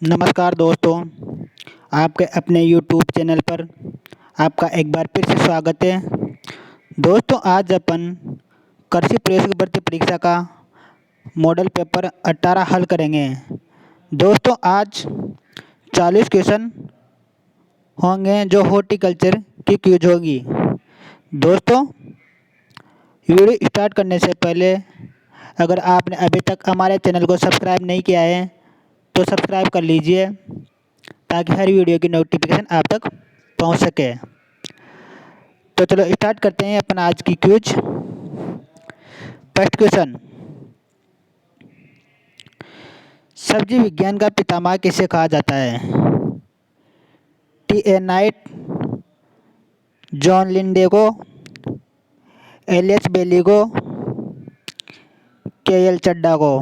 नमस्कार दोस्तों, आपके अपने यूट्यूब चैनल पर आपका एक बार फिर से स्वागत है। दोस्तों, आज अपन कृषि प्रवेश भर्ती परीक्षा का मॉडल पेपर 18 हल करेंगे। दोस्तों, आज 40 क्वेश्चन होंगे जो हॉर्टिकल्चर की क्विज होगी। दोस्तों, वीडियो स्टार्ट करने से पहले अगर आपने अभी तक हमारे चैनल को सब्सक्राइब नहीं किया है तो सब्सक्राइब कर लीजिए ताकि हर वीडियो की नोटिफिकेशन आप तक पहुंच सके। तो चलो स्टार्ट करते हैं अपन आज की क्विज। फर्स्ट क्वेश्चन, सब्जी विज्ञान का पितामह किसे कहा जाता है? टी.ए. नाइट, जॉन लिंडे को, एलियस बेली को, के.एल. चड्डा को।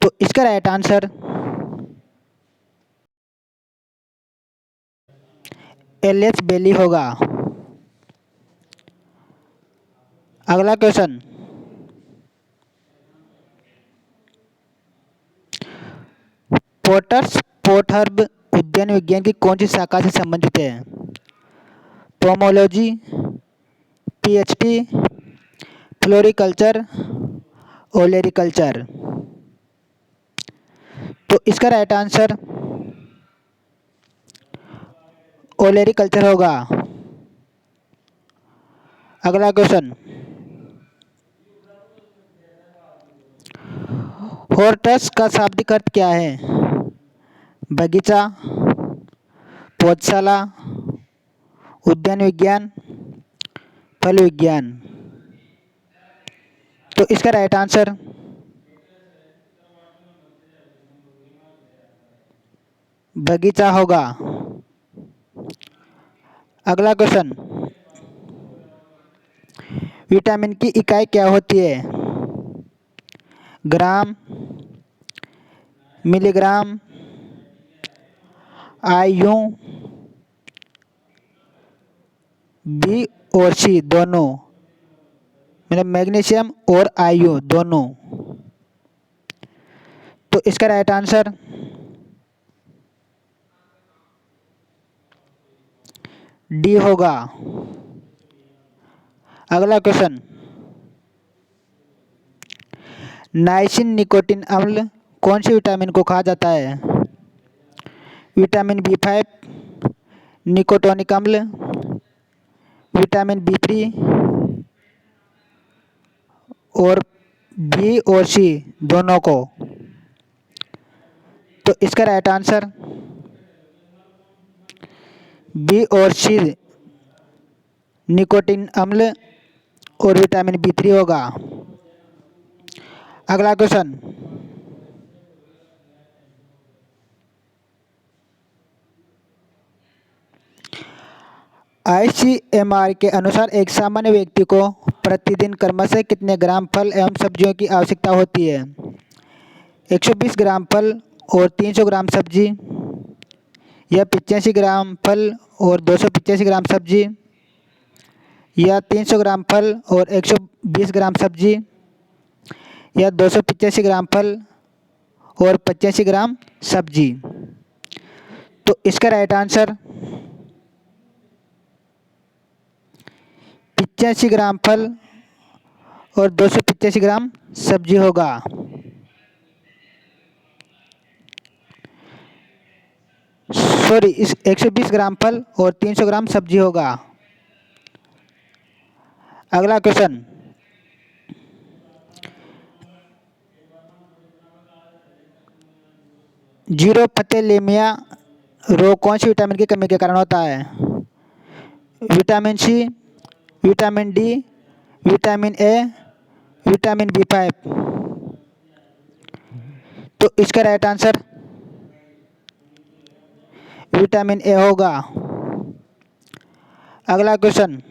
तो इसका राइट आंसर एलियस बेली होगा। अगला क्वेश्चन, पोटर्स पोटहर्ब उद्यान विज्ञान की कौन सी शाखा से संबंधित है? Pomology, PhD, floriculture, olericulture. तो इसका राइट आंसर ओलेरिकल्चर होगा। अगला क्वेश्चन, हॉर्टस का शाब्दिक अर्थ क्या है? बगीचा, पौधशाला, उद्यान विज्ञान, फल विज्ञान। तो इसका राइट आंसर बगीचा होगा। अगला क्वेश्चन, विटामिन की इकाई क्या होती है? ग्राम, मिलीग्राम, IU, बी और सी दोनों, मतलब मैग्नीशियम और IU दोनों। तो इसका राइट आंसर डी होगा। अगला क्वेश्चन, नाइसिन निकोटीन अम्ल कौन से विटामिन को कहा जाता है? विटामिन B5, निकोटोनिक अम्ल, विटामिन B3 और बी और सी दोनों को। तो इसका राइट आंसर बी और सी निकोटीन अम्ल और विटामिन B3 होगा। अगला क्वेश्चन, ICMR के अनुसार एक सामान्य व्यक्ति को प्रतिदिन क्रमशः कितने ग्राम फल एवं सब्जियों की आवश्यकता होती है? 120 ग्राम फल और 300 ग्राम सब्जी, या 85 ग्राम फल और 285 ग्राम सब्जी, या 300 ग्राम फल और 120 ग्राम सब्जी, या 285 ग्राम फल और 85 ग्राम सब्जी। तो इसका राइट आंसर 85 ग्राम फल और 285 ग्राम सब्जी होगा। सॉरी, इस 120 ग्राम फल और 300 ग्राम सब्जी होगा। अगला क्वेश्चन, जीरोफथेलिमिया रोग कौन सी विटामिन की कमी के कारण होता है? Vitamin C, vitamin D, vitamin A, vitamin B5। तो इसका राइट आंसर विटामिन ए होगा। अगला क्वेश्चन,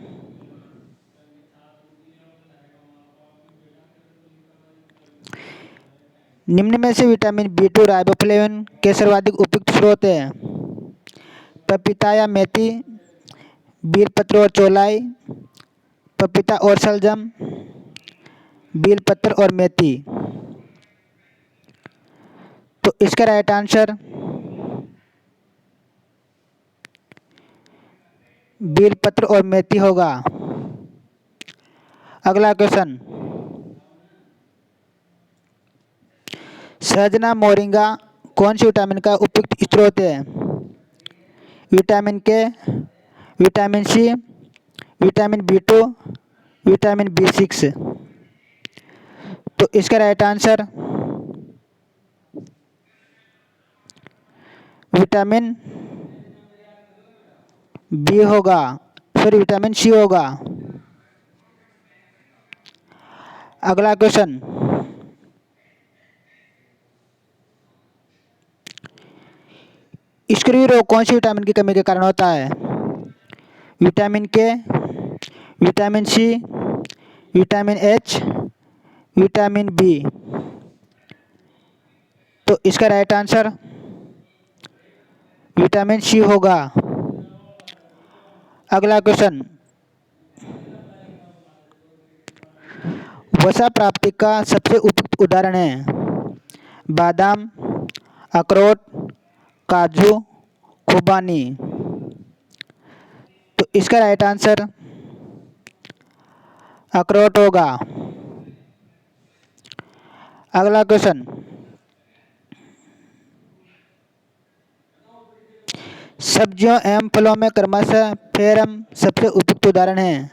निम्न में से विटामिन B2 राइबोफ्लेविन के सर्वाधिक उपयुक्त स्रोत हैं? पपीता या मेथी, बीलपत्र और चौलाई, पपीता और शलजम, बेलपत्र और मेथी। तो इसका राइट आंसर बेलपत्र और मेथी होगा। अगला क्वेश्चन, सहजना मोरिंगा कौन सी विटामिन का उपयुक्त स्रोत है? Vitamin K, vitamin C, vitamin बी2, vitamin B6. तो इसका राइट आंसर विटामिन बी होगा, फिर विटामिन सी होगा। अगला क्वेश्चन, स्क्र्यू रोग कौन सी विटामिन की कमी के कारण होता है? Vitamin K, vitamin C, vitamin H, vitamin B. तो इसका राइट आंसर विटामिन सी होगा। अगला क्वेश्चन, वसा प्राप्ति का सबसे उपयुक्त उदाहरण है? बादाम, अखरोट, काजू, खुबानी। तो इसका राइट आंसर अखरोट होगा। अगला क्वेश्चन, सब्जियों एवं फलों में क्रमशः फेरम सबसे उपयुक्त उदाहरण है?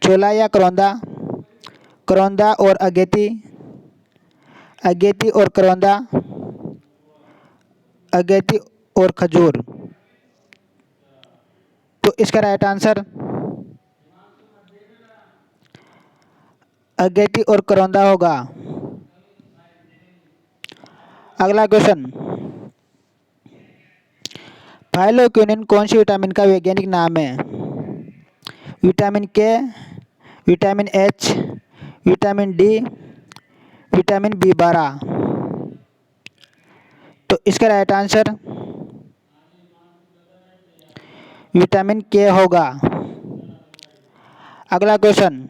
चोला या करौंदा, करौंदा और अगेती, अगेती और करौंदा, अगेती और खजूर। तो इसका राइट आंसर अगेती और करौंदा होगा। अगला क्वेश्चन, फाइलोक्विनिन कौन सी विटामिन का वैज्ञानिक नाम है? Vitamin K, vitamin H, vitamin D, vitamin B12. तो इसका राइट आंसर विटामिन के होगा। अगला क्वेश्चन,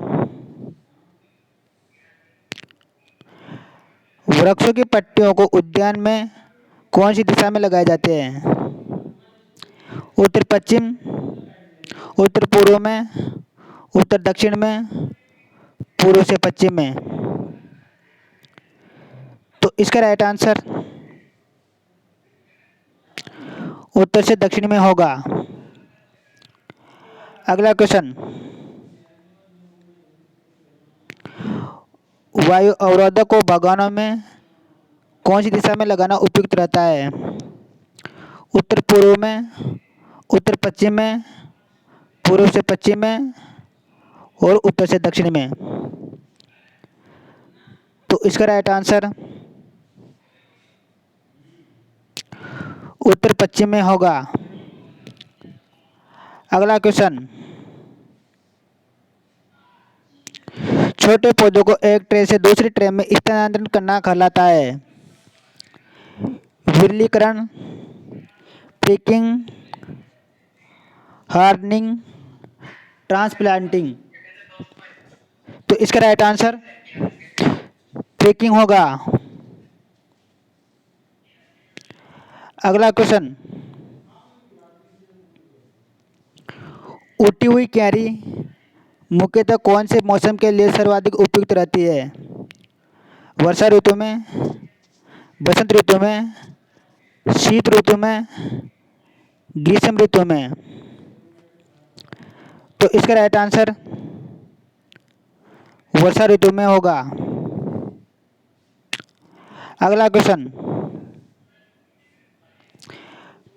वृक्षों की पत्तियों को उद्यान में कौन सी दिशा में लगाए जाते हैं? उत्तर पश्चिम, उत्तर पूर्व में, उत्तर दक्षिण में, पूर्व से पश्चिम में। तो इसका राइट आंसर उत्तर से दक्षिण में होगा। अगला क्वेश्चन, वायु अवरोधक को बागवानों में कौन सी दिशा में लगाना उपयुक्त रहता है? उत्तर पूर्व में, उत्तर पश्चिम में, पूर्व से पश्चिम में और उत्तर से दक्षिण में। तो इसका राइट आंसर उत्तर पश्चिम में होगा। अगला क्वेश्चन, छोटे पौधों को एक ट्रे से दूसरी ट्रे में स्थानांतरण करना कहलाता है? विरलीकरण, प्रिकिंग, हार्डनिंग, ट्रांसप्लांटिंग। तो इसका राइट आंसर प्रिकिंग होगा। अगला क्वेश्चन, उठी हुई कैरी मुख्यतः कौन से मौसम के लिए सर्वाधिक उपयुक्त रहती है? वर्षा ऋतु में, बसंत ऋतु में, शीत ऋतु में, ग्रीष्म ऋतु में। तो इसका राइट आंसर वर्षा ऋतु में होगा। अगला क्वेश्चन,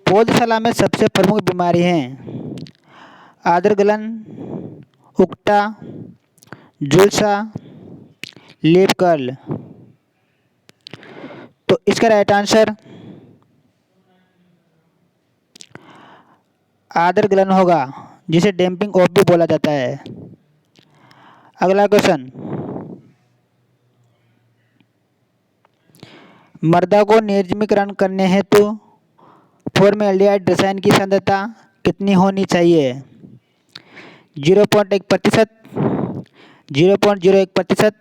पौधशाला में सबसे प्रमुख बीमारी हैं? आद्र गलन, उकटा, झुलसा, लीफ कर्ल। तो इसका राइट आंसर आद्र गलन होगा, जिसे डैम्पिंग ऑफ भी बोला जाता है। अगला क्वेश्चन, मृदा को निर्जमीकरण करने हेतु फॉर्मेल्डिहाइड रसायन की सांद्रता कितनी होनी चाहिए? 0.1%, 0.01%,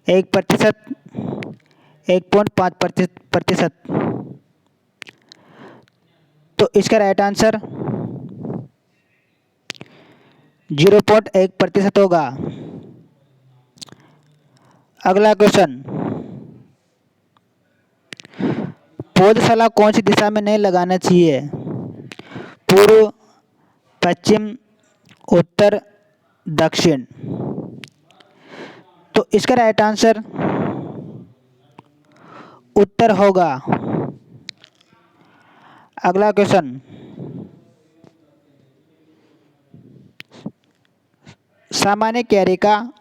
1%, 1.5%। तो इसका राइट आंसर 0.1% होगा। अगला क्वेश्चन, पौधशाला कौन सी दिशा में नहीं लगाना चाहिए? पूर्व, पश्चिम, उत्तर, दक्षिण। तो इसका राइट आंसर उत्तर होगा। अगला क्वेश्चन, सामान्य क्यारी का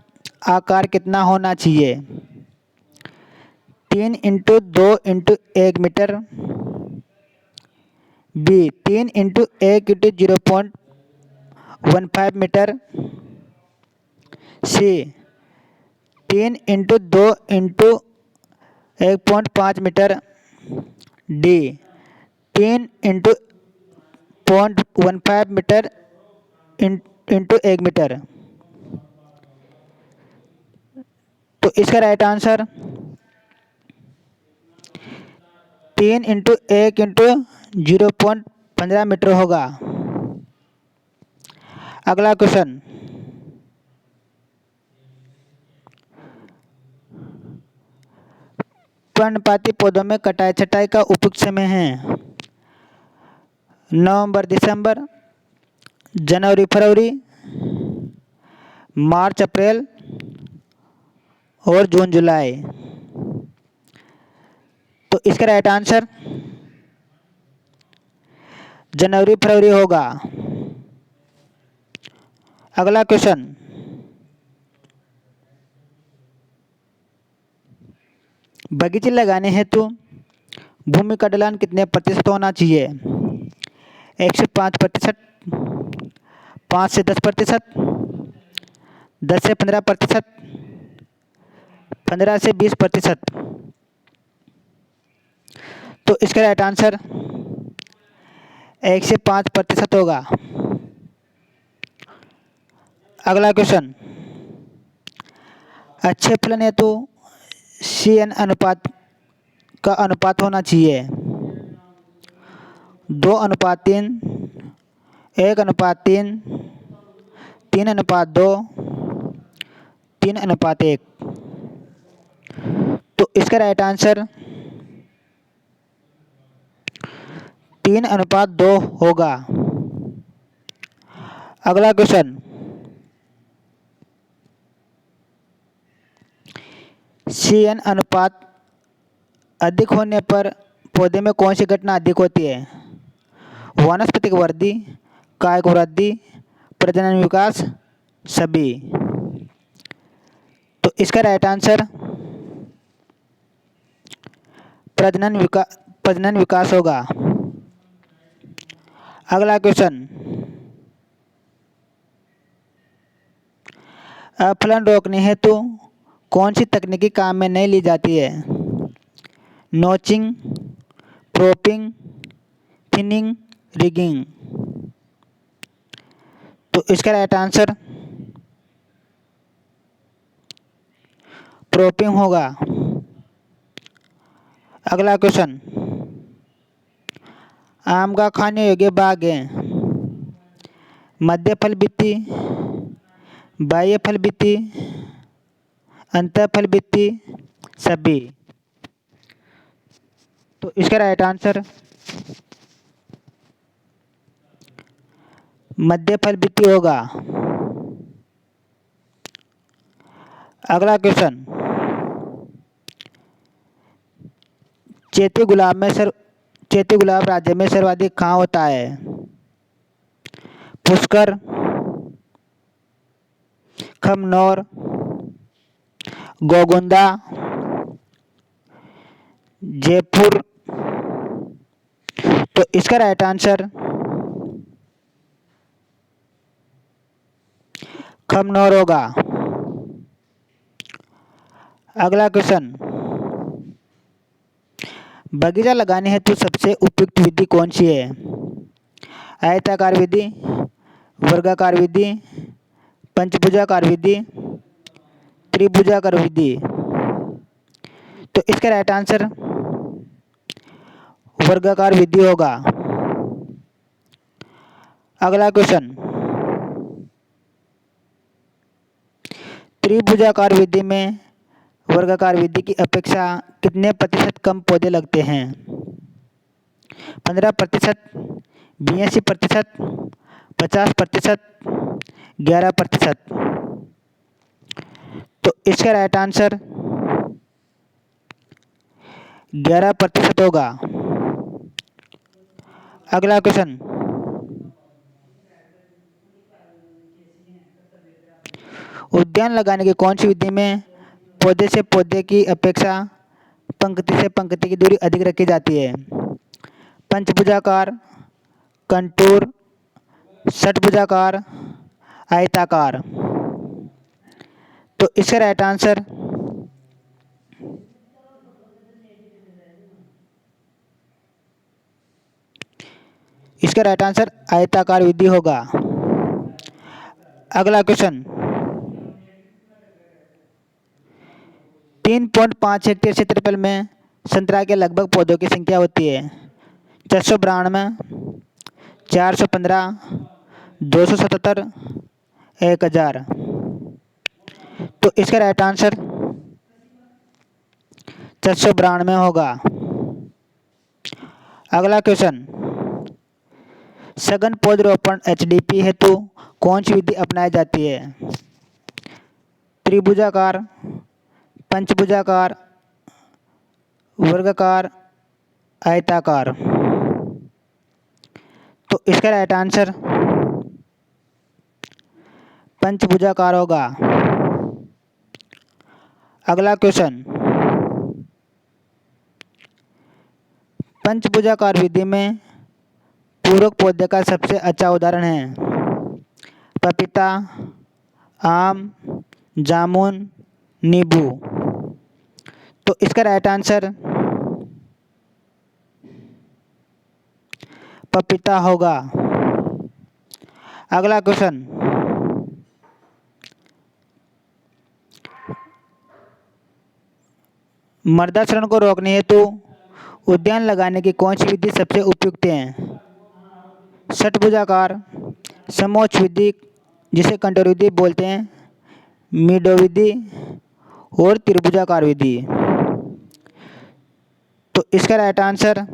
आकार कितना होना चाहिए? 3x2x1 बी 3x1 × 0.15 सी 3x2 × 1.5 डी 3x0.15 × 1 तो इसका राइट आंसर 3x1 × 0.15 होगा। अगला क्वेश्चन, पर्णपाती पौधों में कटाई छंटाई का उपयुक्त समय है? नवंबर दिसंबर, जनवरी फरवरी, मार्च अप्रैल और जून जुलाई। तो इसका राइट आंसर जनवरी फरवरी होगा। अगला क्वेश्चन, बगीचे लगाने हेतु भूमि का ढलान कितने प्रतिशत होना चाहिए? 105%, 5 से 10%, 10 से 15%, 15 से 20%। तो इसका राइट आंसर 1 से 5% होगा। अगला क्वेश्चन, अच्छे फलन हेतु CN अनुपात का अनुपात होना चाहिए 2:3, 1:3, 3:2, 3:1। तो इसका राइट आंसर 3:2 होगा। अगला क्वेश्चन, CN अनुपात अधिक होने पर पौधे में कौन सी घटना अधिक होती है? वानस्पतिक वृद्धि, कायिक वृद्धि, प्रजनन विकास, सभी। तो इसका राइट आंसर प्रजनन विकास होगा। अगला क्वेश्चन, अपफलन रोकने हेतु कौन सी तकनीकी काम में नहीं ली जाती है? Notching, propping, thinning, ringing. तो इसका राइट आंसर प्रोपिंग होगा। अगला क्वेश्चन, आम का खाने योग्य भाग है मध्य फल भित्ति, बाह्य फल भित्ति, अंतः फल भित्ति, सभी। तो इसका राइट आंसर मध्य फल भित्ति होगा। अगला क्वेश्चन, चैती गुलाब राज्य में सर्वाधिक कहाँ होता है? पुष्कर, खमनौर, गोगुंदा, जयपुर। तो इसका राइट आंसर खमनौर होगा। अगला क्वेश्चन, बगीचा लगाने हेतु सबसे उपयुक्त विधि कौन सी है? आयताकार विधि, वर्गाकार विधि, पंचभुजाकार विधि, त्रिभुजाकार विधि। तो इसका राइट आंसर वर्गाकार विधि होगा। अगला क्वेश्चन, त्रिभुजाकार विधि में वर्गाकार विधि की अपेक्षा कितने प्रतिशत कम पौधे लगते हैं? 15%, 82%, 50%, 11%। तो इसका राइट आंसर 11% होगा। अगला क्वेश्चन, उद्यान लगाने की कौन सी विधि में पौधे से पौधे की अपेक्षा पंक्ति से पंक्ति की दूरी अधिक रखी जाती है? पंचभुजाकार, कंटूर, षटभुजाकार, आयताकार। तो इसका राइट आंसर आयताकार विधि होगा। अगला क्वेश्चन, 3.5 हेक्टेयर क्षेत्रफल में संतरा के लगभग पौधों की संख्या होती है? 492, 415, 277, 1000। तो इसका राइट आंसर 492 होगा। अगला क्वेश्चन, सघन पौधरोपण एचडीपी हेतु कौन सी विधि अपनाई जाती है? त्रिभुजाकार, पंचभुजाकार, वर्गाकार, आयताकार। तो इसका राइट आंसर पंचभुजाकार होगा। अगला क्वेश्चन, पंचभुजाकार विधि में पूरक पौधे का सबसे अच्छा उदाहरण है? पपीता, आम, जामुन, नींबू। तो इसका राइट आंसर पपीता होगा। अगला क्वेश्चन, मृदा क्षरण को रोकने हेतु उद्यान लगाने की कौन सी विधि सबसे उपयुक्त है? षटभुजाकार, समोच्च विधि जिसे कंटूर विधि बोलते हैं, मीडो विधि और त्रिभुजाकार विधि। तो इसका राइट आंसर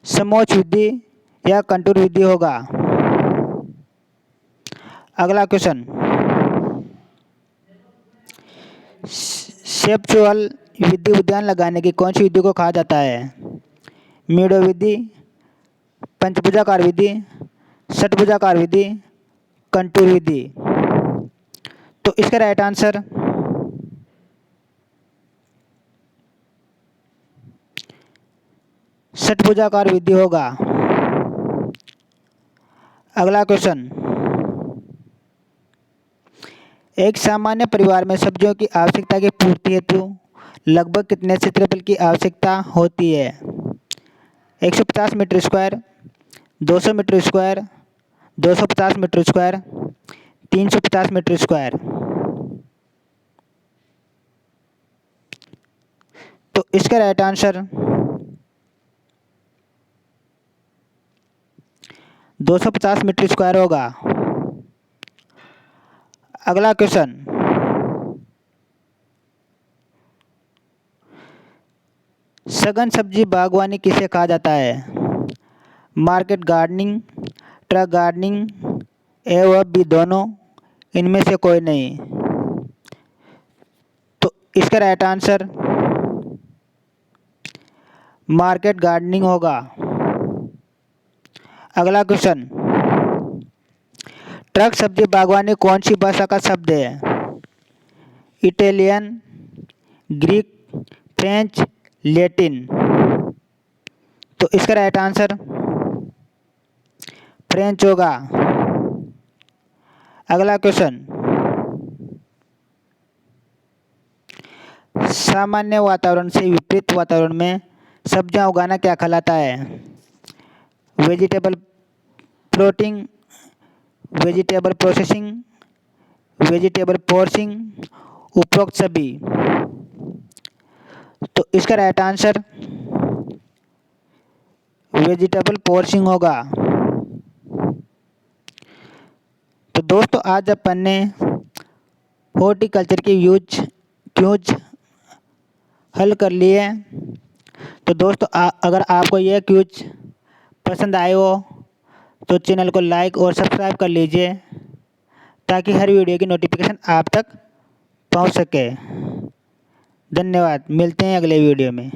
समोच्च विधि या कंटूर विधि होगा। अगला क्वेश्चन, सेप्चुअल विधि उद्यान लगाने की कौन सी विधि को कहा जाता है? मीडो विधि, पंचभुजाकार विधि, षटभुजाकार विधि, कंटूर विधि। तो इसका राइट आंसर षटभुजाकार विधि होगा। अगला क्वेश्चन, एक सामान्य परिवार में सब्जियों की आवश्यकता की पूर्ति हेतु लगभग कितने क्षेत्रफल की आवश्यकता होती है? 150 metre square, 200 metre square, 250 metre square, 350 metre square. तो इसका राइट आंसर 250 मीटर स्क्वायर होगा। अगला क्वेश्चन, सघन सब्जी बागवानी किसे कहा जाता है? मार्केट गार्डनिंग, ट्रक गार्डनिंग, ए व बी दोनों, इनमें से कोई नहीं। तो इसका राइट आंसर मार्केट गार्डनिंग होगा। अगला क्वेश्चन, ट्रक सब्जी बागवानी कौन सी भाषा का शब्द है? Italian, Greek, French, Latin. तो इसका राइट आंसर फ्रेंच होगा। अगला क्वेश्चन, सामान्य वातावरण से विपरीत वातावरण में सब्जियां उगाना क्या कहलाता है? Vegetable plotting, vegetable processing, vegetable forcing, उपरोक्त सभी। तो इसका राइट आंसर वेजिटेबल पोर्सिंग होगा। तो दोस्तों आज अपन ने हॉर्टिकल्चर की क्यूज हल कर लिए। तो दोस्तों अगर आपको यह क्यूज पसंद आए हो तो चैनल को लाइक और सब्सक्राइब कर लीजिए ताकि हर वीडियो की नोटिफिकेशन आप तक पहुंच सके। धन्यवाद, मिलते हैं अगले वीडियो में।